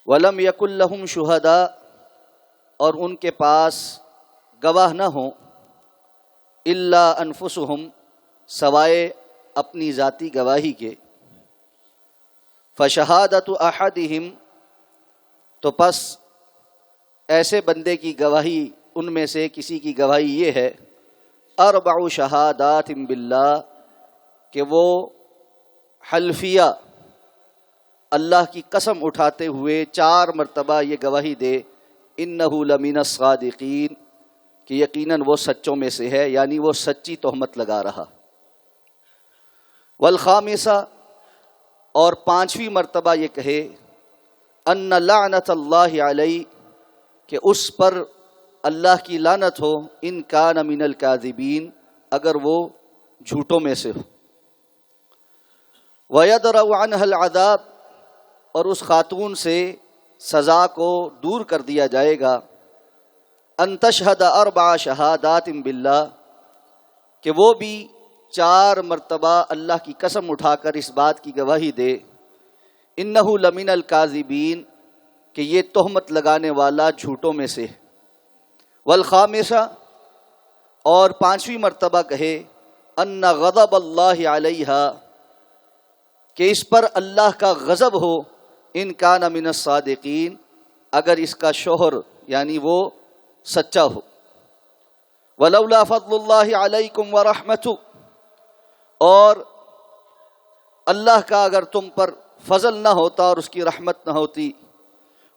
ولم یکن لہم شہداء، اور ان کے پاس گواہ نہ ہوں، الا انفسہم، سوائے اپنی ذاتی گواہی کے، فشہادت احدہم، تو پس ایسے بندے کی گواہی، ان میں سے کسی کی گواہی یہ ہے، اربع شہادات باللہ، کہ وہ حلفیہ اللہ کی قسم اٹھاتے ہوئے 4 مرتبہ یہ گواہی دے، انہ لمن الصادقین، کہ یقیناً وہ سچوں میں سے ہے، یعنی وہ سچی تہمت لگا رہا۔ والخامسہ، اور 5ویں مرتبہ یہ کہے، ان لعنت اللہ علیہ، کہ اس پر اللہ کی لعنت ہو، ان کان من الکاذبین، اگر وہ جھوٹوں میں سے ہو۔ وَيَدْرَأُ عَنْهَا الْعَذَابَ، اور اس خاتون سے سزا کو دور کر دیا جائے گا، ان تشہد 4 شہادات باللہ، کہ وہ بھی 4 مرتبہ اللہ کی قسم اٹھا کر اس بات کی گواہی دے، انہ لمن الکاذبین، کہ یہ تہمت لگانے والا جھوٹوں میں سے۔ والخامسہ، اور 5ویں مرتبہ کہے، ان غضب اللہ علیہا، کہ اس پر اللہ کا غضب ہو، ان کان من الصادقین، اگر اس کا شوہر یعنی وہ سچا ہو۔ ولولا فضل اللہ علیکم ورحمتہ، اور اللہ کا اگر تم پر فضل نہ ہوتا اور اس کی رحمت نہ ہوتی،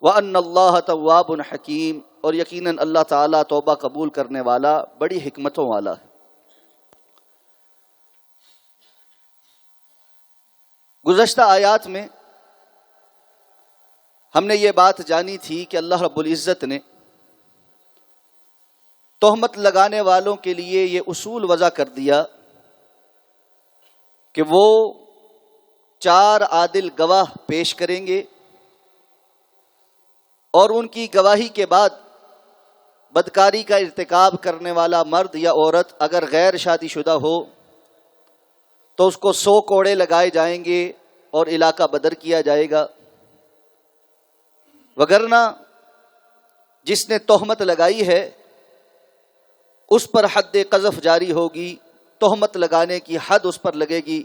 وَأَنَّ اللَّهَ تَوَّابٌ حَكِيمٌ، اور یقیناً اللہ تعالیٰ توبہ قبول کرنے والا، بڑی حکمتوں والا ہے۔ گزشتہ آیات میں ہم نے یہ بات جانی تھی کہ اللہ رب العزت نے تہمت لگانے والوں کے لیے یہ اصول وضع کر دیا کہ وہ 4 عادل گواہ پیش کریں گے، اور ان کی گواہی کے بعد بدکاری کا ارتکاب کرنے والا مرد یا عورت اگر غیر شادی شدہ ہو تو اس کو 100 کوڑے لگائے جائیں گے اور علاقہ بدر کیا جائے گا، وگرنہ جس نے تہمت لگائی ہے اس پر حد قذف جاری ہوگی، تہمت لگانے کی حد اس پر لگے گی،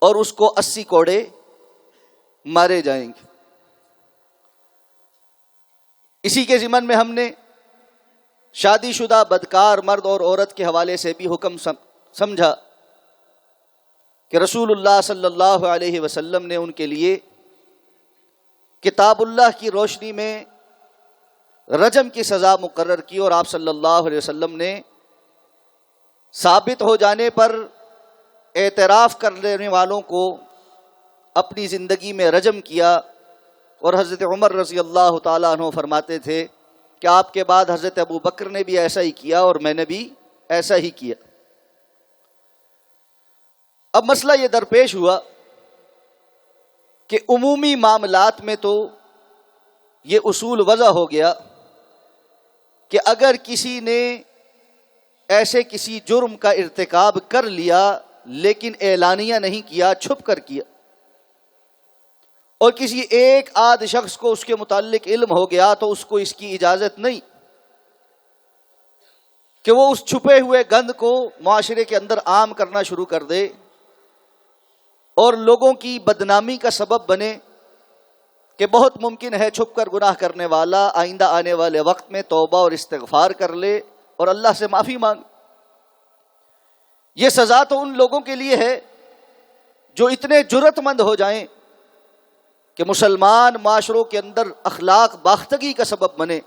اور اس کو 80 کوڑے مارے جائیں گے۔ اسی کے ضمن میں ہم نے شادی شدہ بدکار مرد اور عورت کے حوالے سے بھی حکم سمجھا کہ رسول اللہ صلی اللہ علیہ وسلم نے ان کے لیے کتاب اللہ کی روشنی میں رجم کی سزا مقرر کی، اور آپ صلی اللہ علیہ وسلم نے ثابت ہو جانے پر اعتراف کر لینے والوں کو اپنی زندگی میں رجم کیا۔ اور حضرت عمر رضی اللہ تعالیٰ عنہ فرماتے تھے کہ آپ کے بعد حضرت ابو بکر نے بھی ایسا ہی کیا اور میں نے بھی ایسا ہی کیا۔ اب مسئلہ یہ درپیش ہوا کہ عمومی معاملات میں تو یہ اصول وضع ہو گیا کہ اگر کسی نے ایسے کسی جرم کا ارتکاب کر لیا لیکن اعلانیہ نہیں کیا، چھپ کر کیا، اور کسی ایک آدھ شخص کو اس کے متعلق علم ہو گیا تو اس کو اس کی اجازت نہیں کہ وہ اس چھپے ہوئے گند کو معاشرے کے اندر عام کرنا شروع کر دے اور لوگوں کی بدنامی کا سبب بنے، کہ بہت ممکن ہے چھپ کر گناہ کرنے والا آئندہ آنے والے وقت میں توبہ اور استغفار کر لے اور اللہ سے معافی مانگ۔ یہ سزا تو ان لوگوں کے لیے ہے جو اتنے جرأت مند ہو جائیں کہ مسلمان معاشروں کے اندر اخلاق باختگی کا سبب بنے،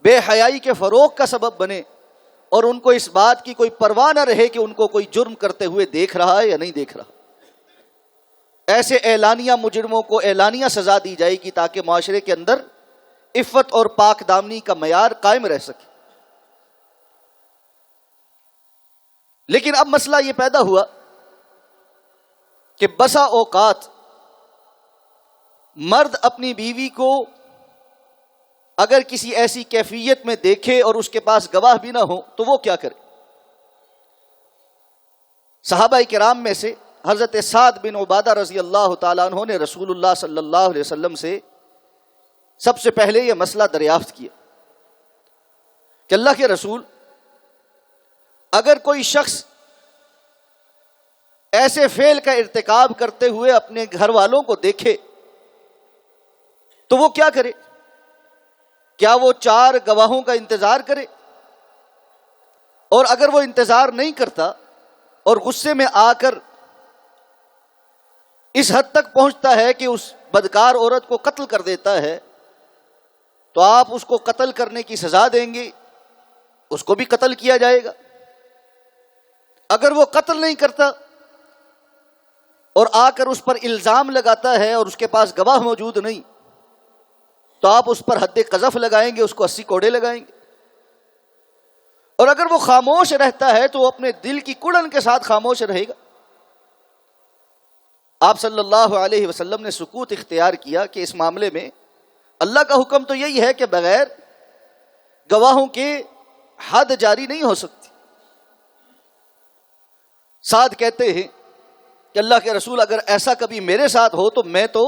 بے حیائی کے فروغ کا سبب بنے، اور ان کو اس بات کی کوئی پرواہ نہ رہے کہ ان کو کوئی جرم کرتے ہوئے دیکھ رہا ہے یا نہیں دیکھ رہا۔ ایسے اعلانیہ مجرموں کو اعلانیہ سزا دی جائے گی تاکہ معاشرے کے اندر عفت اور پاک دامنی کا معیار قائم رہ سکے۔ لیکن اب مسئلہ یہ پیدا ہوا کہ بسا اوقات مرد اپنی بیوی کو اگر کسی ایسی کیفیت میں دیکھے اور اس کے پاس گواہ بھی نہ ہو تو وہ کیا کرے؟ صحابہ کرام میں سے حضرت سعد بن عبادہ رضی اللہ تعالیٰ عنہ نے رسول اللہ صلی اللہ علیہ وسلم سے سب سے پہلے یہ مسئلہ دریافت کیا کہ اللہ کے رسول، اگر کوئی شخص ایسے فعل کا ارتکاب کرتے ہوئے اپنے گھر والوں کو دیکھے تو وہ کیا کرے؟ کیا وہ 4 گواہوں کا انتظار کرے؟ اور اگر وہ انتظار نہیں کرتا اور غصے میں آ کر اس حد تک پہنچتا ہے کہ اس بدکار عورت کو قتل کر دیتا ہے تو آپ اس کو قتل کرنے کی سزا دیں گے، اس کو بھی قتل کیا جائے گا؟ اگر وہ قتل نہیں کرتا اور آ کر اس پر الزام لگاتا ہے اور اس کے پاس گواہ موجود نہیں تو آپ اس پر حد قذف لگائیں گے، اس کو 80 کوڑے لگائیں گے؟ اور اگر وہ خاموش رہتا ہے تو وہ اپنے دل کی کڑن کے ساتھ خاموش رہے گا؟ آپ صلی اللہ علیہ وسلم نے سکوت اختیار کیا کہ اس معاملے میں اللہ کا حکم تو یہی ہے کہ بغیر گواہوں کے حد جاری نہیں ہو سکتی۔ سعد کہتے ہیں کہ اللہ کے رسول، اگر ایسا کبھی میرے ساتھ ہو تو میں تو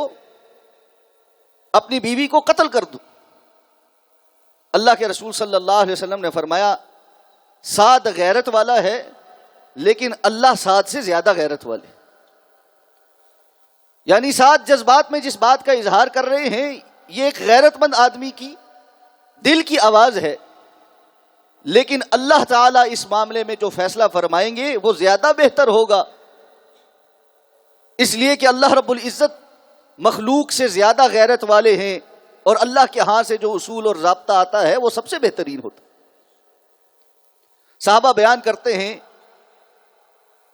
اپنی بیوی کو قتل کر دوں۔ اللہ کے رسول صلی اللہ علیہ وسلم نے فرمایا، سعد غیرت والا ہے لیکن اللہ سعد سے زیادہ غیرت والے۔ یعنی سعد جذبات میں جس بات کا اظہار کر رہے ہیں یہ ایک غیرت مند آدمی کی دل کی آواز ہے، لیکن اللہ تعالیٰ اس معاملے میں جو فیصلہ فرمائیں گے وہ زیادہ بہتر ہوگا، اس لیے کہ اللہ رب العزت مخلوق سے زیادہ غیرت والے ہیں اور اللہ کے ہاں سے جو اصول اور ضابطہ آتا ہے وہ سب سے بہترین ہوتا ہے۔ صحابہ بیان کرتے ہیں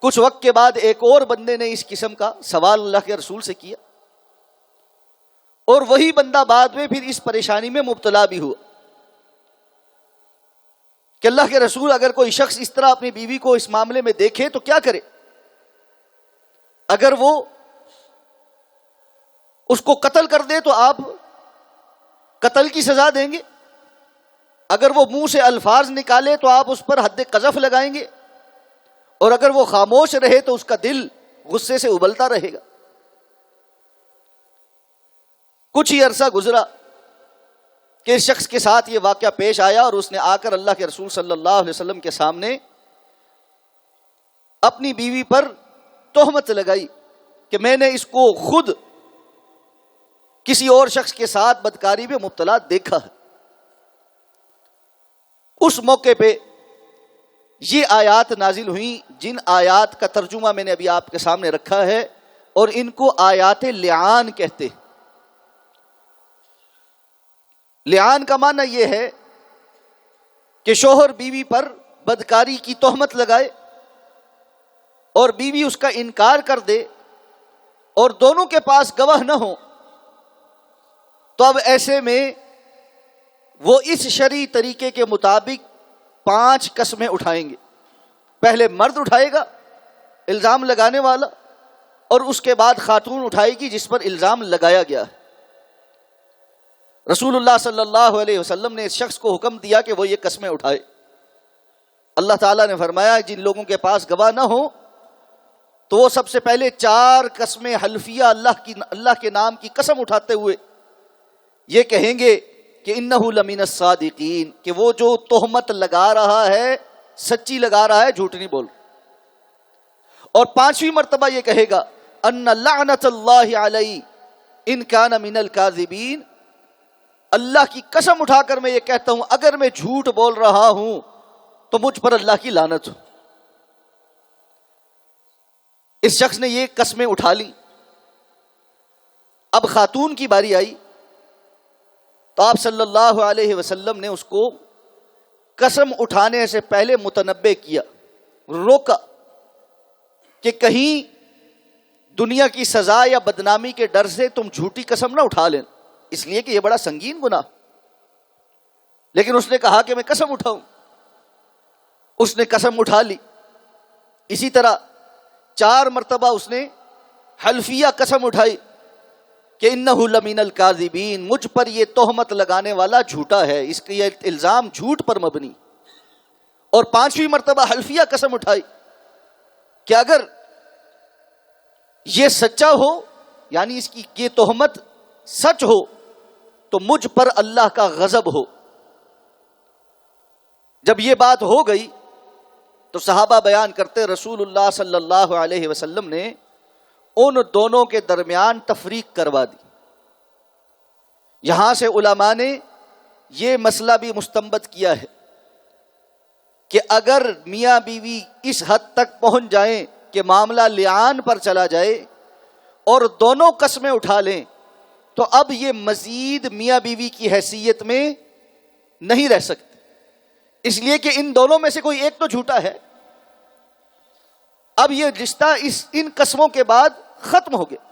کچھ وقت کے بعد ایک اور بندے نے اس قسم کا سوال اللہ کے رسول سے کیا اور وہی بندہ بعد میں پھر اس پریشانی میں مبتلا بھی ہوا کہ اللہ کے رسول، اگر کوئی شخص اس طرح اپنی بیوی کو اس معاملے میں دیکھے تو کیا کرے؟ اگر وہ اس کو قتل کر دے تو آپ قتل کی سزا دیں گے؟ اگر وہ منہ سے الفاظ نکالے تو آپ اس پر حد قذف لگائیں گے؟ اور اگر وہ خاموش رہے تو اس کا دل غصے سے ابلتا رہے گا؟ کچھ ہی عرصہ گزرا کہ اس شخص کے ساتھ یہ واقعہ پیش آیا اور اس نے آ کر اللہ کے رسول صلی اللہ علیہ وسلم کے سامنے اپنی بیوی پر تہمت لگائی کہ میں نے اس کو خود کسی اور شخص کے ساتھ بدکاری میں مبتلا دیکھا ہے۔ اس موقع پہ یہ آیات نازل ہوئیں جن آیات کا ترجمہ میں نے ابھی آپ کے سامنے رکھا ہے اور ان کو آیات لعان کہتے ہیں۔ لعان کا معنی یہ ہے کہ شوہر بیوی پر بدکاری کی تہمت لگائے اور بیوی اس کا انکار کر دے اور دونوں کے پاس گواہ نہ ہو تو اب ایسے میں وہ اس شرعی طریقے کے مطابق 5 قسمیں اٹھائیں گے۔ پہلے مرد اٹھائے گا الزام لگانے والا، اور اس کے بعد خاتون اٹھائے گی جس پر الزام لگایا گیا ہے۔ رسول اللہ صلی اللہ علیہ وسلم نے اس شخص کو حکم دیا کہ وہ یہ قسمیں اٹھائے۔ اللہ تعالیٰ نے فرمایا جن لوگوں کے پاس گواہ نہ ہو تو وہ سب سے پہلے 4 قسمیں حلفیہ اللہ کے نام کی قسم اٹھاتے ہوئے یہ کہیں گے کہ انہ لمن الصادقین، کہ وہ جو تہمت لگا رہا ہے سچی لگا رہا ہے، جھوٹ نہیں بول۔ اور 5ویں مرتبہ یہ کہے گا ان لعنت اللہ علی ان کان من الکاذبین، اللہ کی قسم اٹھا کر میں یہ کہتا ہوں اگر میں جھوٹ بول رہا ہوں تو مجھ پر اللہ کی لعنت ہو۔ اس شخص نے یہ قسمیں اٹھا لی۔ اب خاتون کی باری آئی تو آپ صلی اللہ علیہ وسلم نے اس کو قسم اٹھانے سے پہلے متنبہ کیا، روکا کہ کہیں دنیا کی سزا یا بدنامی کے ڈر سے تم جھوٹی قسم نہ اٹھا لیں، اس لیے کہ یہ بڑا سنگین گناہ۔ لیکن اس نے کہا کہ میں قسم اٹھاؤں، اس نے قسم اٹھا لی۔ اسی طرح 4 مرتبہ اس نے حلفیہ قسم اٹھائی کہ انہ لمن الکاذبین، مجھ پر یہ تہمت لگانے والا جھوٹا ہے، اس کا یہ الزام جھوٹ پر مبنی۔ اور 5ویں مرتبہ حلفیہ قسم اٹھائی کہ اگر یہ سچا ہو، یعنی اس کی یہ تہمت سچ ہو، تو مجھ پر اللہ کا غضب ہو۔ جب یہ بات ہو گئی تو صحابہ بیان کرتے رسول اللہ صلی اللہ علیہ وسلم نے ان دونوں کے درمیان تفریق کروا دی۔ یہاں سے علماء نے یہ مسئلہ بھی مستنبط کیا ہے کہ اگر میاں بیوی اس حد تک پہنچ جائیں کہ معاملہ لعان پر چلا جائے اور دونوں قسمیں اٹھا لیں، تو اب یہ مزید میاں بیوی کی حیثیت میں نہیں رہ سکتے، اس لیے کہ ان دونوں میں سے کوئی ایک تو جھوٹا ہے۔ اب یہ رشتہ ان قسموں کے بعد ختم ہو گیا۔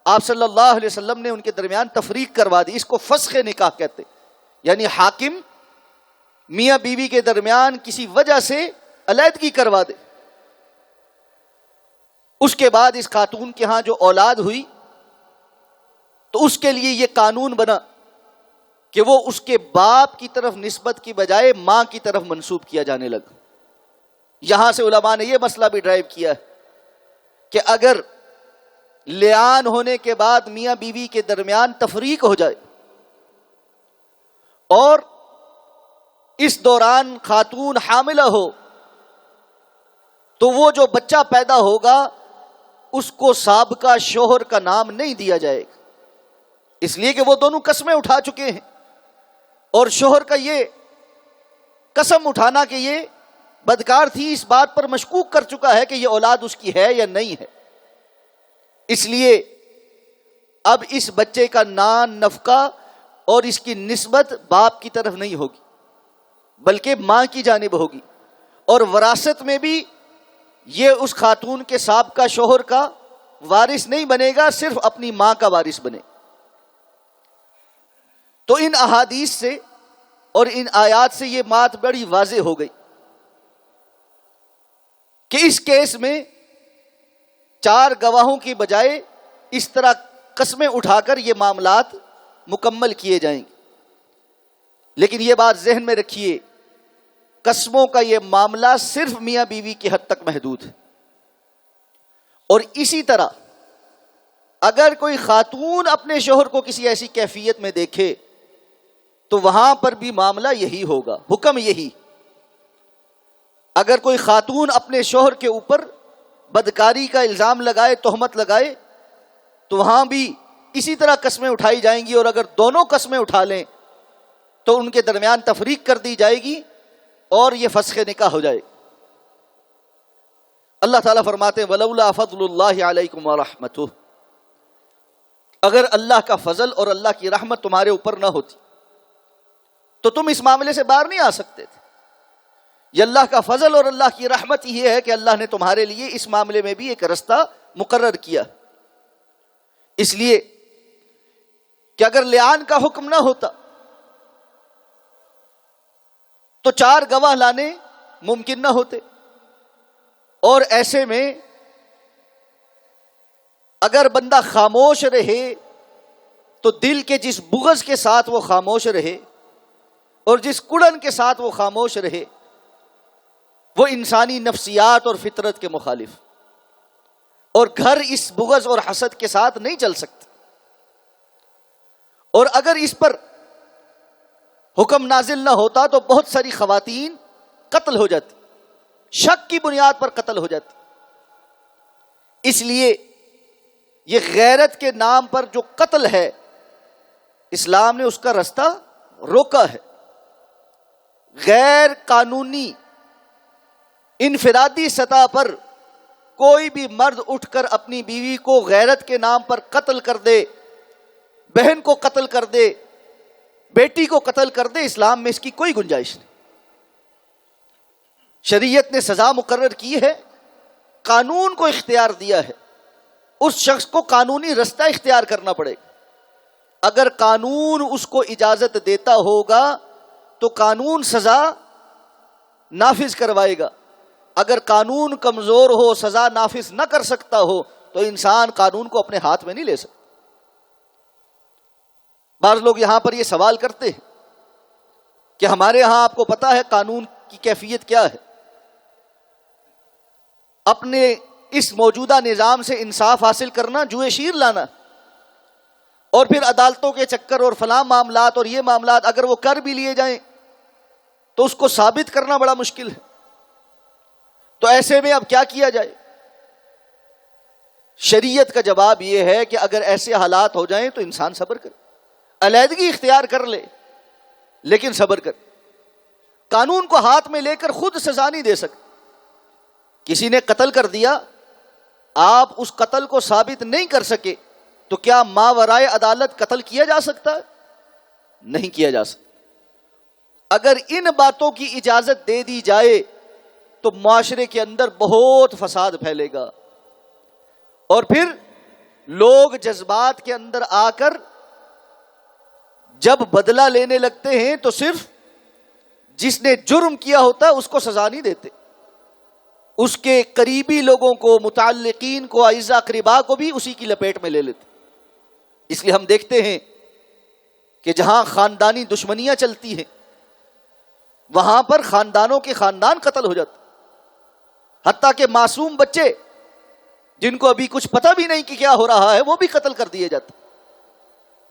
آپ صلی اللہ علیہ وسلم نے ان کے درمیان تفریق کروا دی، اس کو فسخ نکاح کہتے، یعنی حاکم میاں بیوی کے درمیان کسی وجہ سے علیحدگی کروا دے۔ اس کے بعد اس خاتون کے ہاں جو اولاد ہوئی تو اس کے لیے یہ قانون بنا کہ وہ اس کے باپ کی طرف نسبت کی بجائے ماں کی طرف منسوب کیا جانے لگا۔ یہاں سے علماء نے یہ مسئلہ بھی ڈرائیو کیا ہے کہ اگر لعان ہونے کے بعد میاں بیوی کے درمیان تفریق ہو جائے اور اس دوران خاتون حاملہ ہو، تو وہ جو بچہ پیدا ہوگا اس کو سابقہ شوہر کا نام نہیں دیا جائے گا، اس لیے کہ وہ دونوں قسمیں اٹھا چکے ہیں، اور شوہر کا یہ قسم اٹھانا کہ یہ بدکار تھی اس بات پر مشکوک کر چکا ہے کہ یہ اولاد اس کی ہے یا نہیں ہے۔ اس لیے اب اس بچے کا نان نفقہ اور اس کی نسبت باپ کی طرف نہیں ہوگی بلکہ ماں کی جانب ہوگی، اور وراثت میں بھی یہ اس خاتون کے سابقہ شوہر کا وارث نہیں بنے گا، صرف اپنی ماں کا وارث بنے۔ تو ان احادیث سے اور ان آیات سے یہ بات بڑی واضح ہو گئی کہ اس کیس میں 4 گواہوں کی بجائے اس طرح قسمیں اٹھا کر یہ معاملات مکمل کیے جائیں گے۔ لیکن یہ بات ذہن میں رکھیے، قسموں کا یہ معاملہ صرف میاں بیوی کی حد تک محدود ہے، اور اسی طرح اگر کوئی خاتون اپنے شوہر کو کسی ایسی کیفیت میں دیکھے تو وہاں پر بھی معاملہ یہی ہوگا، حکم یہی۔ اگر کوئی خاتون اپنے شوہر کے اوپر بدکاری کا الزام لگائے، تہمت لگائے، تو وہاں بھی اسی طرح قسمیں اٹھائی جائیں گی، اور اگر دونوں قسمیں اٹھا لیں تو ان کے درمیان تفریق کر دی جائے گی اور یہ فسخ نکاح ہو جائے۔ اللہ تعالیٰ فرماتے ہیں وَلَوْلَا فَضْلُ اللَّهِ عَلَيْكُمْ وَرَحْمَتُهُ، اگر اللہ کا فضل اور اللہ کی رحمت تمہارے اوپر نہ ہوتی تو تم اس معاملے سے باہر نہیں آ سکتے تھے۔ یہ اللہ کا فضل اور اللہ کی رحمت یہ ہے کہ اللہ نے تمہارے لیے اس معاملے میں بھی ایک رستہ مقرر کیا، اس لیے کہ اگر لعان کا حکم نہ ہوتا تو 4 گواہ لانے ممکن نہ ہوتے، اور ایسے میں اگر بندہ خاموش رہے تو دل کے جس بغض کے ساتھ وہ خاموش رہے اور جس کڑن کے ساتھ وہ خاموش رہے، وہ انسانی نفسیات اور فطرت کے مخالف، اور گھر اس بغض اور حسد کے ساتھ نہیں چل سکتے۔ اور اگر اس پر حکم نازل نہ ہوتا تو بہت ساری خواتین قتل ہو جاتی، شک کی بنیاد پر قتل ہو جاتی۔ اس لیے یہ غیرت کے نام پر جو قتل ہے، اسلام نے اس کا رستہ روکا ہے۔ غیر قانونی انفرادی سطح پر کوئی بھی مرد اٹھ کر اپنی بیوی کو غیرت کے نام پر قتل کر دے، بہن کو قتل کر دے، بیٹی کو قتل کر دے، اسلام میں اس کی کوئی گنجائش نہیں۔ شریعت نے سزا مقرر کی ہے، قانون کو اختیار دیا ہے، اس شخص کو قانونی رستہ اختیار کرنا پڑے گا۔ اگر قانون اس کو اجازت دیتا ہوگا تو قانون سزا نافذ کروائے گا، اگر قانون کمزور ہو، سزا نافذ نہ کر سکتا ہو، تو انسان قانون کو اپنے ہاتھ میں نہیں لے سکتا۔ بعض لوگ یہاں پر یہ سوال کرتے ہیں کہ ہمارے ہاں آپ کو پتا ہے قانون کی کیفیت کیا ہے، اپنے اس موجودہ نظام سے انصاف حاصل کرنا جوئے شیر لانا، اور پھر عدالتوں کے چکر اور فلاں معاملات اور یہ معاملات اگر وہ کر بھی لیے جائیں تو اس کو ثابت کرنا بڑا مشکل ہے۔ تو ایسے میں اب کیا کیا جائے؟ شریعت کا جواب یہ ہے کہ اگر ایسے حالات ہو جائیں تو انسان صبر کرے، علیحدگی اختیار کر لے لیکن صبر کر۔ قانون کو ہاتھ میں لے کر خود سزا نہیں دے سکتے۔ کسی نے قتل کر دیا، آپ اس قتل کو ثابت نہیں کر سکے تو کیا ماورائے عدالت قتل کیا جا سکتا ہے؟ نہیں کیا جا سکتا۔ اگر ان باتوں کی اجازت دے دی جائے تو معاشرے کے اندر بہت فساد پھیلے گا، اور پھر لوگ جذبات کے اندر آ کر جب بدلہ لینے لگتے ہیں تو صرف جس نے جرم کیا ہوتا ہے اس کو سزا نہیں دیتے، اس کے قریبی لوگوں کو، متعلقین کو، اعزاء اقرباء کو بھی اسی کی لپیٹ میں لے لیتے۔ اس لیے ہم دیکھتے ہیں کہ جہاں خاندانی دشمنیاں چلتی ہیں وہاں پر خاندانوں کے خاندان قتل ہو جاتے، حتیٰ کہ معصوم بچے جن کو ابھی کچھ پتہ بھی نہیں کہ کیا ہو رہا ہے وہ بھی قتل کر دیے جاتے۔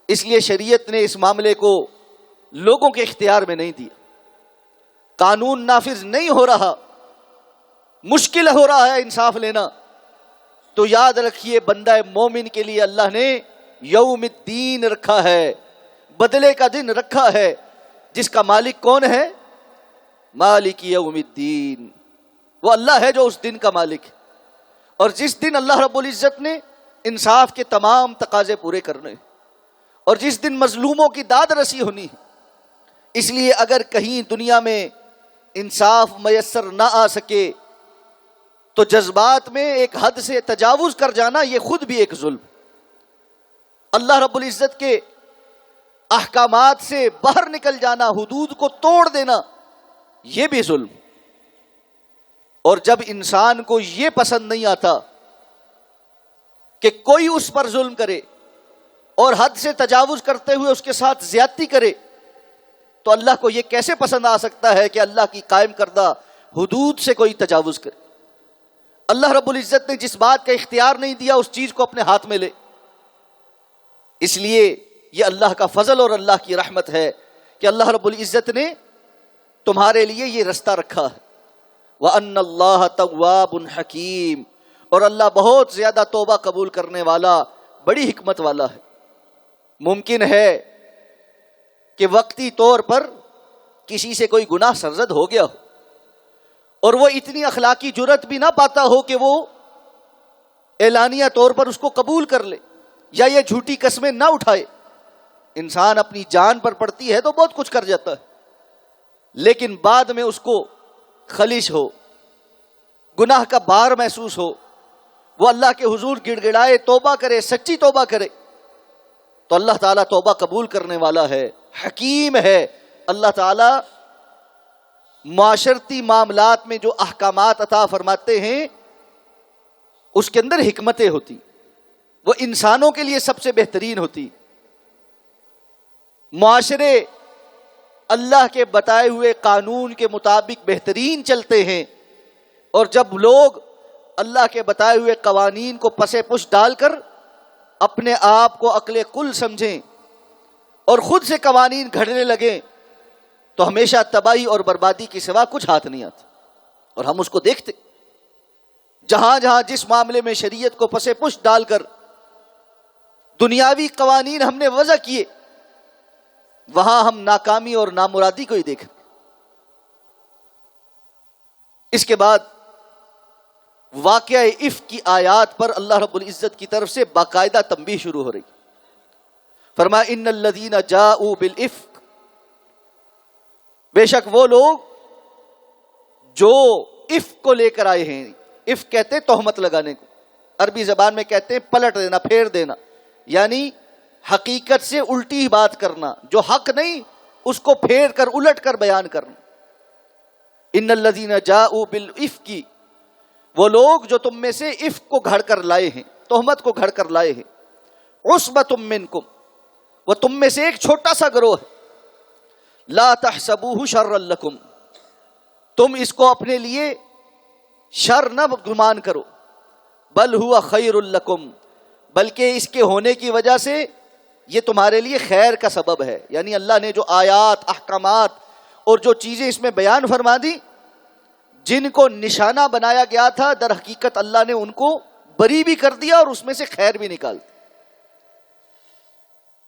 اس لیے شریعت نے اس معاملے کو لوگوں کے اختیار میں نہیں دیا۔ قانون نافذ نہیں ہو رہا، مشکل ہو رہا ہے انصاف لینا، تو یاد رکھیے بندہ مومن کے لیے اللہ نے یوم الدین رکھا ہے، بدلے کا دن رکھا ہے، جس کا مالک کون ہے؟ مالک یوم الدین، وہ اللہ ہے جو اس دن کا مالک ہے۔ اور جس دن اللہ رب العزت نے انصاف کے تمام تقاضے پورے کرنے، اور جس دن مظلوموں کی داد رسی ہونی ہے، اس لیے اگر کہیں دنیا میں انصاف میسر نہ آ سکے تو جذبات میں ایک حد سے تجاوز کر جانا یہ خود بھی ایک ظلم، اللہ رب العزت کے احکامات سے باہر نکل جانا، حدود کو توڑ دینا، یہ بھی ظلم۔ اور جب انسان کو یہ پسند نہیں آتا کہ کوئی اس پر ظلم کرے اور حد سے تجاوز کرتے ہوئے اس کے ساتھ زیادتی کرے، تو اللہ کو یہ کیسے پسند آ سکتا ہے کہ اللہ کی قائم کردہ حدود سے کوئی تجاوز کرے؟ اللہ رب العزت نے جس بات کا اختیار نہیں دیا اس چیز کو اپنے ہاتھ میں لے۔ اس لیے یہ اللہ کا فضل اور اللہ کی رحمت ہے کہ اللہ رب العزت نے تمہارے لیے یہ رستہ رکھا ہے۔ وَأَنَّ اللَّهَ تَوَّابٌ حَكِيمٌ، اور اللہ بہت زیادہ توبہ قبول کرنے والا، بڑی حکمت والا ہے۔ ممکن ہے کہ وقتی طور پر کسی سے کوئی گناہ سرزد ہو گیا ہو اور وہ اتنی اخلاقی جرت بھی نہ پاتا ہو کہ وہ اعلانیہ طور پر اس کو قبول کر لے یا یہ جھوٹی قسمیں نہ اٹھائے۔ انسان اپنی جان پر پڑتی ہے تو بہت کچھ کر جاتا ہے، لیکن بعد میں اس کو خلش ہو، گناہ کا بار محسوس ہو، وہ اللہ کے حضور گڑ گڑائے، توبہ کرے، سچی توبہ کرے، تو اللہ تعالیٰ توبہ قبول کرنے والا ہے، حکیم ہے۔ اللہ تعالیٰ معاشرتی معاملات میں جو احکامات عطا فرماتے ہیں اس کے اندر حکمتیں ہوتی، وہ انسانوں کے لیے سب سے بہترین ہوتی۔ معاشرے اللہ کے بتائے ہوئے قانون کے مطابق بہترین چلتے ہیں، اور جب لوگ اللہ کے بتائے ہوئے قوانین کو پسے پش ڈال کر اپنے آپ کو عقل کل سمجھیں اور خود سے قوانین گھڑنے لگیں تو ہمیشہ تباہی اور بربادی کے سوا کچھ ہاتھ نہیں آتا۔ اور ہم اس کو دیکھتے، جہاں جہاں جس معاملے میں شریعت کو پسے پش ڈال کر دنیاوی قوانین ہم نے وضع کیے، وہاں ہم ناکامی اور نامرادی کو ہی دیکھیں۔ اس کے بعد واقعہ افک کی آیات پر اللہ رب العزت کی طرف سے باقاعدہ تنبیہ شروع ہو رہی۔ فرمایا ان الذین جاءوا بالافک، بے شک وہ لوگ جو افک کو لے کر آئے ہیں، افک کہتے ہیں تہمت لگانے کو، عربی زبان میں کہتے ہیں پلٹ دینا، پھیر دینا، یعنی حقیقت سے الٹی بات کرنا، جو حق نہیں اس کو پھیر کر الٹ کر بیان کرنا۔ ان الذین جاءوا بالافک، وہ لوگ جو تم میں سے افک کو گھڑ کر لائے ہیں، تہمت کو گھڑ کر لائے ہیں، عصبۃ منکم، وہ تم میں سے ایک چھوٹا سا گروہ ہے، لا تحسبوہ شرا لکم، تم اس کو اپنے لیے شر نہ گمان کرو، بل ہوا خیر لکم، بلکہ اس کے ہونے کی وجہ سے یہ تمہارے لیے خیر کا سبب ہے. یعنی اللہ نے جو آیات، احکامات اور جو چیزیں اس میں بیان فرما دی، جن کو نشانہ بنایا گیا تھا، در حقیقت اللہ نے ان کو بری بھی کر دیا اور اس میں سے خیر بھی نکال دی.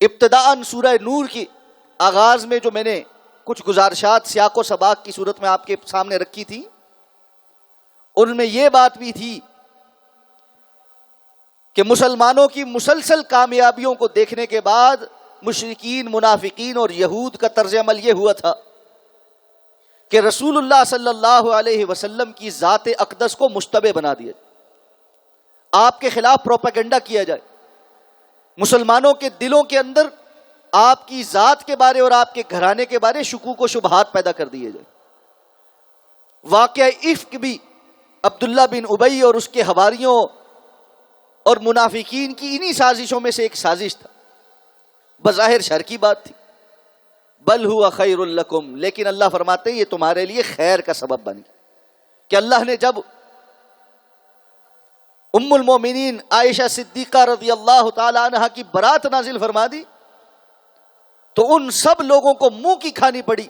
ابتداءً سورہ نور کی آغاز میں جو میں نے کچھ گزارشات سیاق و سباق کی صورت میں آپ کے سامنے رکھی تھی، ان میں یہ بات بھی تھی کہ مسلمانوں کی مسلسل کامیابیوں کو دیکھنے کے بعد مشرکین، منافقین اور یہود کا طرز عمل یہ ہوا تھا کہ رسول اللہ صلی اللہ علیہ وسلم کی ذات اقدس کو مشتبہ بنا دیا جائے، آپ کے خلاف پروپیگنڈا کیا جائے، مسلمانوں کے دلوں کے اندر آپ کی ذات کے بارے اور آپ کے گھرانے کے بارے شکوک و شبہات پیدا کر دیے جائے. واقعہ افک بھی عبداللہ بن ابی اور اس کے حواریوں اور منافقین کی انہی سازشوں میں سے ایک سازش تھا. بظاہر شر کی بات تھی. بل ہوا خیر لکم، لیکن اللہ فرماتے ہیں یہ تمہارے لیے خیر کا سبب بن گیا. کہ اللہ نے جب ام المومنین عائشہ صدیقہ رضی اللہ تعالی عنہا کی برات نازل فرما دی تو ان سب لوگوں کو منہ کی کھانی پڑی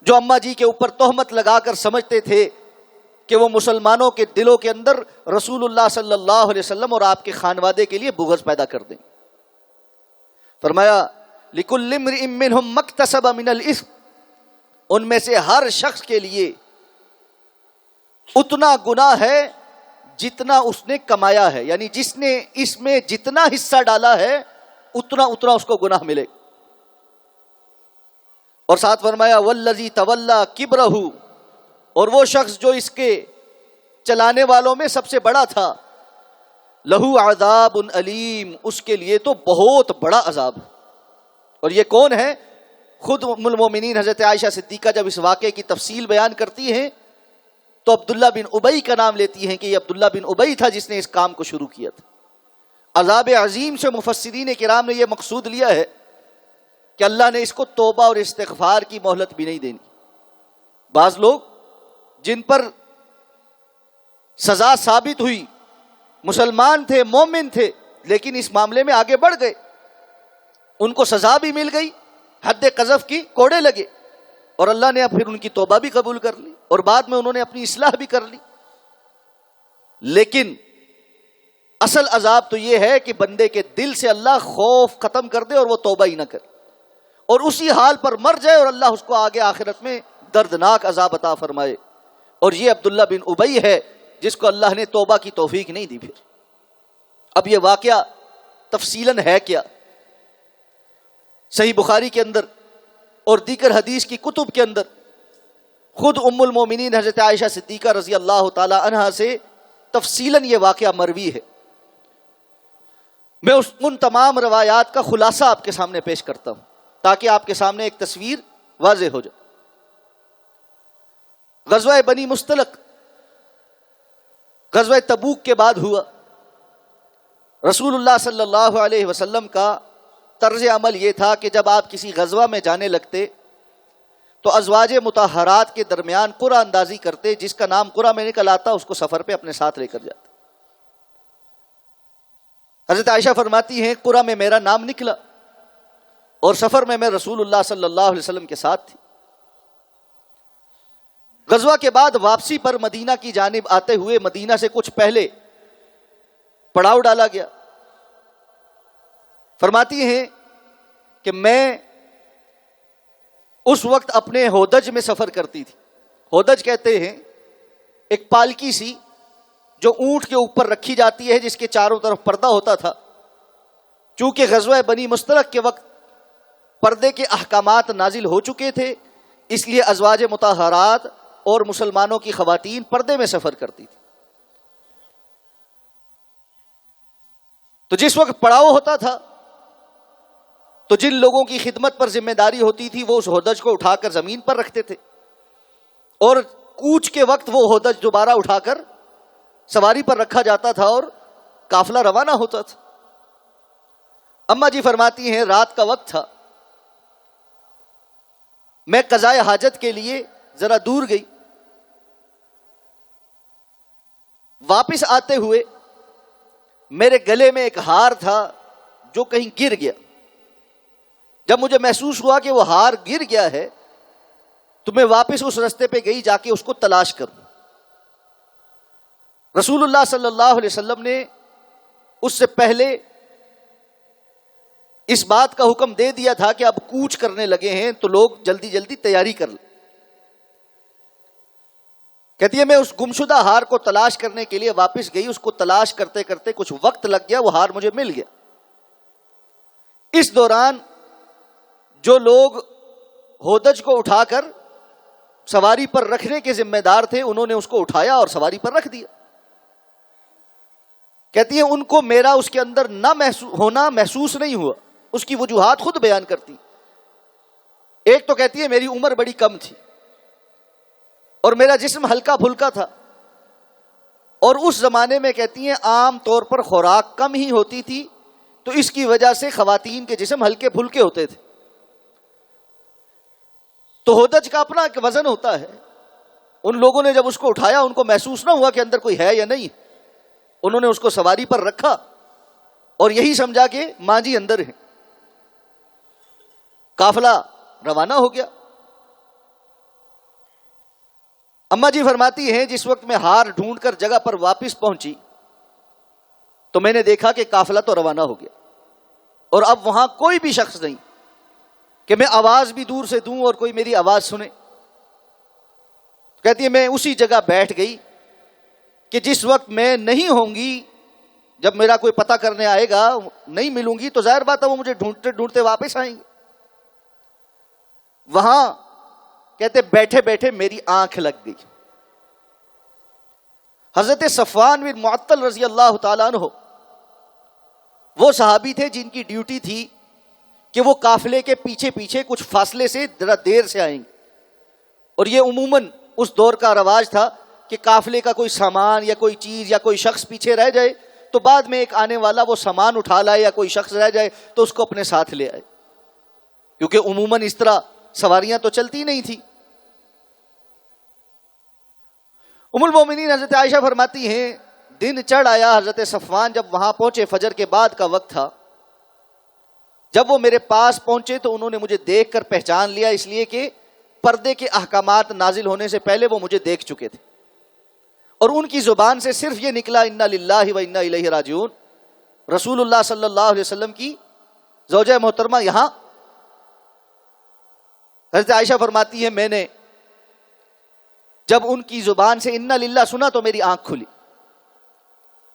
جو اماں جی کے اوپر تہمت لگا کر سمجھتے تھے کہ وہ مسلمانوں کے دلوں کے اندر رسول اللہ صلی اللہ علیہ وسلم اور آپ کے خانوادے کے لیے بغض پیدا کر دیں. فرمایا لِكُلِّ امْرِئٍ مِّنْهُمْ مَا اكْتَسَبَ مِنَ الْإِثْمِ، ان میں سے ہر شخص کے لیے اتنا گناہ ہے جتنا اس نے کمایا ہے. یعنی جس نے اس میں جتنا حصہ ڈالا ہے اتنا اس کو گناہ ملے. اور ساتھ فرمایا وَالَّذِي تَوَلَّى كِبْرَهُ، اور وہ شخص جو اس کے چلانے والوں میں سب سے بڑا تھا، لَهُ عَذَابٌ أَلِيمٌ، اس کے لیے تو بہت بڑا عذاب. اور یہ کون ہے؟ خود ام المومنین حضرت عائشہ صدیقہ جب اس واقعے کی تفصیل بیان کرتی ہیں تو عبداللہ بن ابی کا نام لیتی ہیں کہ یہ عبداللہ بن ابی تھا جس نے اس کام کو شروع کیا تھا. عذاب عظیم سے مفسرین کرام نے یہ مقصود لیا ہے کہ اللہ نے اس کو توبہ اور استغفار کی مہلت بھی نہیں دینی. بعض لوگ جن پر سزا ثابت ہوئی، مسلمان تھے، مومن تھے، لیکن اس معاملے میں آگے بڑھ گئے، ان کو سزا بھی مل گئی، حد قذف کی کوڑے لگے، اور اللہ نے پھر ان کی توبہ بھی قبول کر لی اور بعد میں انہوں نے اپنی اصلاح بھی کر لی. لیکن اصل عذاب تو یہ ہے کہ بندے کے دل سے اللہ خوف ختم کر دے اور وہ توبہ ہی نہ کرے اور اسی حال پر مر جائے اور اللہ اس کو آگے آخرت میں دردناک عذاب عطا فرمائے. اور یہ عبداللہ بن ابی ہے جس کو اللہ نے توبہ کی توفیق نہیں دی. پھر اب یہ واقعہ تفصیلاً ہے کیا؟ صحیح بخاری کے اندر اور دیگر حدیث کی کتب کے اندر خود ام المومنین حضرت عائشہ صدیقہ رضی اللہ تعالی عنہا سے تفصیلاً یہ واقعہ مروی ہے. میں ان تمام روایات کا خلاصہ آپ کے سامنے پیش کرتا ہوں تاکہ آپ کے سامنے ایک تصویر واضح ہو جائے. غزوہ بنی مستلق غزوہ تبوک کے بعد ہوا. رسول اللہ صلی اللہ علیہ وسلم کا طرز عمل یہ تھا کہ جب آپ کسی غزوہ میں جانے لگتے تو ازواج مطہرات کے درمیان قرعہ اندازی کرتے، جس کا نام قرعہ میں نکل آتا اس کو سفر پہ اپنے ساتھ لے کر جاتے. حضرت عائشہ فرماتی ہیں قرعہ میں میرا نام نکلا اور سفر میں رسول اللہ صلی اللہ علیہ وسلم کے ساتھ تھی. غزوہ کے بعد واپسی پر مدینہ کی جانب آتے ہوئے مدینہ سے کچھ پہلے پڑاؤ ڈالا گیا. فرماتی ہیں کہ میں اس وقت اپنے ہودج میں سفر کرتی تھی. ہودج کہتے ہیں ایک پالکی سی جو اونٹ کے اوپر رکھی جاتی ہے جس کے چاروں طرف پردہ ہوتا تھا. چونکہ غزوہ بنی مستلق کے وقت پردے کے احکامات نازل ہو چکے تھے اس لیے ازواج مطہرات اور مسلمانوں کی خواتین پردے میں سفر کرتی تھی. تو جس وقت پڑاؤ ہوتا تھا تو جن لوگوں کی خدمت پر ذمہ داری ہوتی تھی وہ اس ہودج کو اٹھا کر زمین پر رکھتے تھے اور کوچ کے وقت وہ ہودج دوبارہ اٹھا کر سواری پر رکھا جاتا تھا اور قافلہ روانہ ہوتا تھا. اماں جی فرماتی ہیں رات کا وقت تھا، میں قضائے حاجت کے لیے ذرا دور گئی. واپس آتے ہوئے میرے گلے میں ایک ہار تھا جو کہیں گر گیا. جب مجھے محسوس ہوا کہ وہ ہار گر گیا ہے تو میں واپس اس رستے پہ گئی جا کے اس کو تلاش کروں. رسول اللہ صلی اللہ علیہ وسلم نے اس سے پہلے اس بات کا حکم دے دیا تھا کہ اب کوچ کرنے لگے ہیں تو لوگ جلدی جلدی تیاری کر لیں. کہتی ہے میں اس گمشدہ ہار کو تلاش کرنے کے لیے واپس گئی. اس کو تلاش کرتے کرتے کچھ وقت لگ گیا, وہ ہار مجھے مل گیا. اس دوران جو لوگ ہودج کو اٹھا کر سواری پر رکھنے کے ذمہ دار تھے انہوں نے اس کو اٹھایا اور سواری پر رکھ دیا. کہتی ہے ان کو میرا اس کے اندر نہ ہونا محسوس نہیں ہوا. اس کی وجوہات خود بیان کرتی. ایک تو کہتی ہے میری عمر بڑی کم تھی اور میرا جسم ہلکا پھلکا تھا, اور اس زمانے میں کہتی ہیں عام طور پر خوراک کم ہی ہوتی تھی, تو اس کی وجہ سے خواتین کے جسم ہلکے پھلکے ہوتے تھے. تو ہودج کا اپنا ایک وزن ہوتا ہے. ان لوگوں نے جب اس کو اٹھایا ان کو محسوس نہ ہوا کہ اندر کوئی ہے یا نہیں. انہوں نے اس کو سواری پر رکھا اور یہی سمجھا کہ ماں جی اندر ہیں. قافلہ روانہ ہو گیا. اماں جی فرماتی ہیں جس وقت میں ہار ڈھونڈ کر جگہ پر واپس پہنچی تو میں نے دیکھا کہ قافلہ تو روانہ ہو گیا اور اب وہاں کوئی بھی شخص نہیں کہ میں آواز بھی دور سے دوں اور کوئی میری آواز سنے. کہتی ہے میں اسی جگہ بیٹھ گئی کہ جس وقت میں نہیں ہوں گی, جب میرا کوئی پتہ کرنے آئے گا نہیں ملوں گی تو ظاہر بات ہے وہ مجھے ڈھونڈتے ڈھونڈتے واپس آئیں گے. وہاں کہتے بیٹھے بیٹھے میری آنکھ لگ گئی. حضرت صفوان بن معطل رضی اللہ تعالیٰ عنہ وہ صحابی تھے جن کی ڈیوٹی تھی کہ وہ قافلے کے پیچھے پیچھے کچھ فاصلے سے ذرا دیر سے آئیں گے. اور یہ عموماً اس دور کا رواج تھا کہ قافلے کا کوئی سامان یا کوئی چیز یا کوئی شخص پیچھے رہ جائے تو بعد میں ایک آنے والا وہ سامان اٹھا لائے, یا کوئی شخص رہ جائے تو اس کو اپنے ساتھ لے آئے, کیونکہ عموماً اس طرح سواریاں تو چلتی نہیں تھی. ام المومنین حضرت عائشہ فرماتی ہیں دن چڑھ آیا. حضرت صفوان جب وہاں پہنچے فجر کے بعد کا وقت تھا. جب وہ میرے پاس پہنچے تو انہوں نے مجھے دیکھ کر پہچان لیا, اس لیے کہ پردے کے احکامات نازل ہونے سے پہلے وہ مجھے دیکھ چکے تھے, اور ان کی زبان سے صرف یہ نکلا انا للہ و انا الیہ راجعون. رسول اللہ صلی اللہ علیہ وسلم کی زوجہ محترمہ یہاں. حضرت عائشہ فرماتی ہے میں نے جب ان کی زبان سے انا للہ سنا تو میری آنکھ کھلی,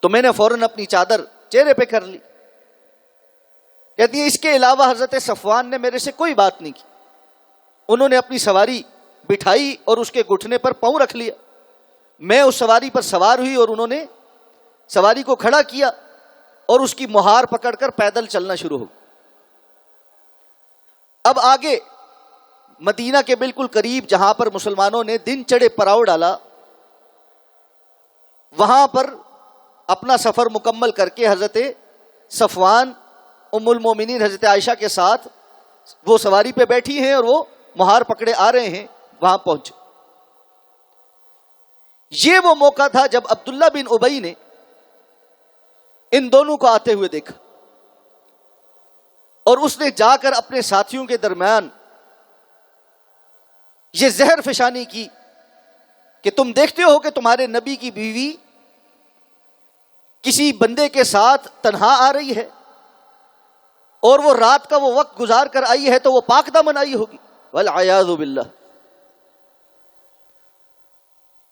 تو میں نے فوراً اپنی چادر چہرے پہ کر لی. کہتی ہے اس کے علاوہ حضرت صفوان نے میرے سے کوئی بات نہیں کی. انہوں نے اپنی سواری بٹھائی اور اس کے گھٹنے پر پاؤں رکھ لیا. میں اس سواری پر سوار ہوئی اور انہوں نے سواری کو کھڑا کیا اور اس کی مہار پکڑ کر پیدل چلنا شروع ہو. اب آگے مدینہ کے بالکل قریب جہاں پر مسلمانوں نے دن چڑھے پڑاؤ ڈالا, وہاں پر اپنا سفر مکمل کر کے حضرت صفوان ام المومنین حضرت عائشہ کے ساتھ وہ سواری پہ بیٹھی ہیں اور وہ مہار پکڑے آ رہے ہیں. وہاں پہنچے. یہ وہ موقع تھا جب عبداللہ بن ابی نے ان دونوں کو آتے ہوئے دیکھا, اور اس نے جا کر اپنے ساتھیوں کے درمیان یہ زہر فشانی کی کہ تم دیکھتے ہو کہ تمہارے نبی کی بیوی کسی بندے کے ساتھ تنہا آ رہی ہے, اور وہ رات کا وہ وقت گزار کر آئی ہے تو وہ پاک دامن آئی ہوگی, والعیاذ باللہ.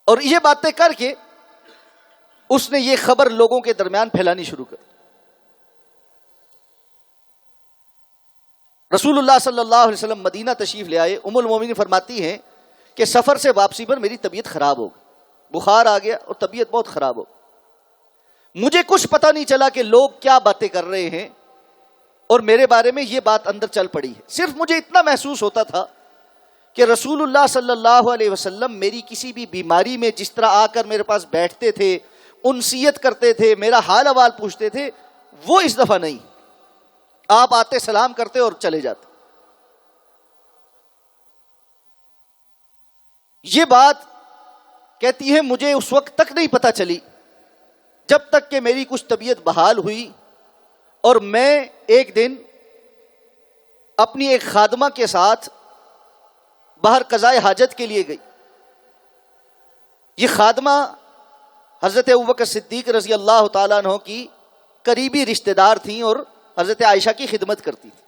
اور یہ باتیں کر کے اس نے یہ خبر لوگوں کے درمیان پھیلانی شروع کر. رسول اللہ صلی اللہ علیہ وسلم مدینہ تشریف لے آئے. ام المومنین فرماتی ہیں کہ سفر سے واپسی پر میری طبیعت خراب ہو گئی, بخار آ گیا اور طبیعت بہت خراب ہو. مجھے کچھ پتہ نہیں چلا کہ لوگ کیا باتیں کر رہے ہیں, اور میرے بارے میں یہ بات اندر چل پڑی ہے. صرف مجھے اتنا محسوس ہوتا تھا کہ رسول اللہ صلی اللہ علیہ وسلم میری کسی بھی بیماری میں جس طرح آ کر میرے پاس بیٹھتے تھے, انسیت کرتے تھے, میرا حال احوال پوچھتے تھے, وہ اس دفعہ نہیں. آپ آتے سلام کرتے اور چلے جاتے. یہ بات کہتی ہے مجھے اس وقت تک نہیں پتہ چلی جب تک کہ میری کچھ طبیعت بحال ہوئی اور میں ایک دن اپنی ایک خادمہ کے ساتھ باہر قضائے حاجت کے لیے گئی. یہ خادمہ حضرت ابوبکر صدیق رضی اللہ تعالیٰ عنہ کی قریبی رشتہ دار تھیں اور حضرت عائشہ کی خدمت کرتی تھی.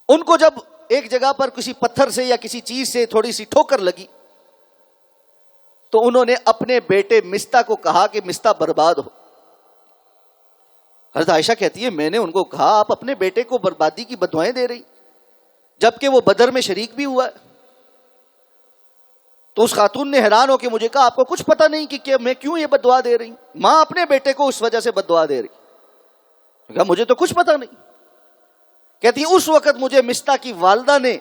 ان کو جب ایک جگہ پر کسی پتھر سے یا کسی چیز سے تھوڑی سی ٹھوکر لگی تو انہوں نے اپنے بیٹے مستہ کو کہا کہ مستہ برباد ہو. حضرت عائشہ کہتی ہے میں نے ان کو کہا آپ اپنے بیٹے کو بربادی کی بددعائیں دے رہی جبکہ وہ بدر میں شریک بھی ہوا ہے. تو اس خاتون نے حیران ہو کے مجھے کہا آپ کو کچھ پتہ نہیں کہ میں کیوں یہ بددعا دے رہی ہوں؟ ماں اپنے بیٹے کو اس وجہ سے بددعا دے رہی. کہا مجھے تو کچھ پتہ نہیں. کہتی اس وقت مجھے مستہ کی والدہ نے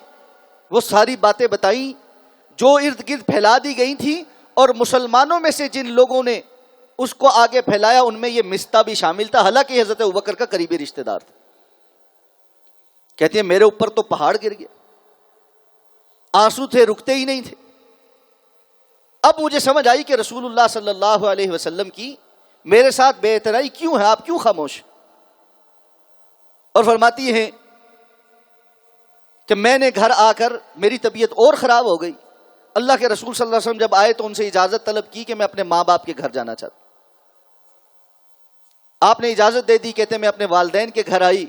وہ ساری باتیں بتائیں جو ارد گرد پھیلا دی گئی تھی، اور مسلمانوں میں سے جن لوگوں نے اس کو آگے پھیلایا ان میں یہ مستہ بھی شامل تھا، حالانکہ یہ حضرت ابوبکر کا قریبی رشتہ دار تھا. کہتی ہے میرے اوپر تو پہاڑ گر گیا، آنسو تھے رکتے ہی نہیں تھے. اب مجھے سمجھ آئی کہ رسول اللہ صلی اللہ علیہ وسلم کی میرے ساتھ بے اعتنائی کیوں ہے، آپ کیوں خاموش؟ اور فرماتی ہیں کہ میں نے گھر آ کر میری طبیعت اور خراب ہو گئی. اللہ کے رسول صلی اللہ علیہ وسلم جب آئے تو ان سے اجازت طلب کی کہ میں اپنے ماں باپ کے گھر جانا چاہتا. آپ نے اجازت دے دی. کہتے میں اپنے والدین کے گھر آئی،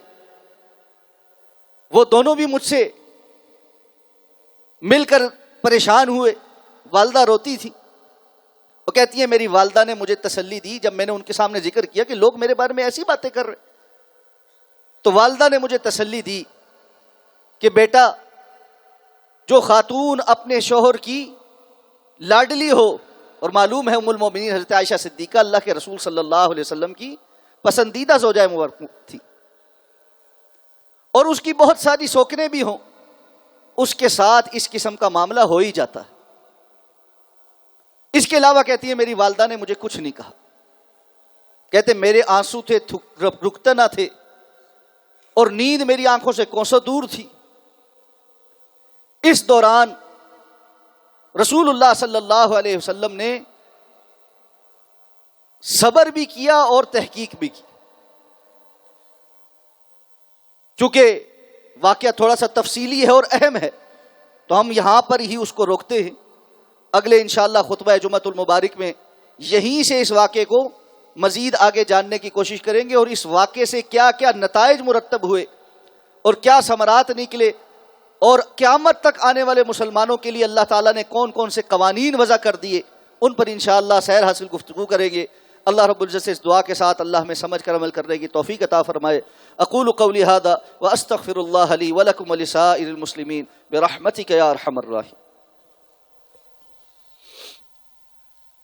وہ دونوں بھی مجھ سے مل کر پریشان ہوئے. والدہ روتی تھی. وہ کہتی ہے میری والدہ نے مجھے تسلی دی جب میں نے ان کے سامنے ذکر کیا کہ لوگ میرے بارے میں ایسی باتیں کر رہے، تو والدہ نے مجھے تسلی دی کہ بیٹا جو خاتون اپنے شوہر کی لاڈلی ہو، اور معلوم ہے ام المومنین حضرت عائشہ صدیقہ اللہ کے رسول صلی اللہ علیہ وسلم کی پسندیدہ زوجہ مبارک تھی، اور اس کی بہت ساری سوکنیں بھی ہوں، اس کے ساتھ اس قسم کا معاملہ ہو ہی جاتا ہے. اس کے علاوہ کہتی ہے میری والدہ نے مجھے کچھ نہیں کہا. کہتے میرے آنسو تھے رکتے نہ تھے، اور نیند میری آنکھوں سے کوسوں دور تھی. اس دوران رسول اللہ صلی اللہ علیہ وسلم نے صبر بھی کیا اور تحقیق بھی کی. چونکہ واقعہ تھوڑا سا تفصیلی ہے اور اہم ہے تو ہم یہاں پر ہی اس کو روکتے ہیں. اگلے انشاءاللہ خطبہ جمعۃ المبارک میں یہیں سے اس واقعے کو مزید آگے جاننے کی کوشش کریں گے، اور اس واقعے سے کیا کیا نتائج مرتب ہوئے اور کیا ثمرات نکلے، اور قیامت تک آنے والے مسلمانوں کے لیے اللہ تعالیٰ نے کون کون سے قوانین وضع کر دیے، ان پر انشاءاللہ سیر حاصل گفتگو کریں گے. اللہ رب العزت سے اس دعا کے ساتھ اللہ ہمیں سمجھ کر عمل کرنے کی توفیق عطا فرمائے. اقول قولی ھذا واستغفر اللہ لی ولکم ولسائر المسلمین برحمتک یا ارحم الراحمین.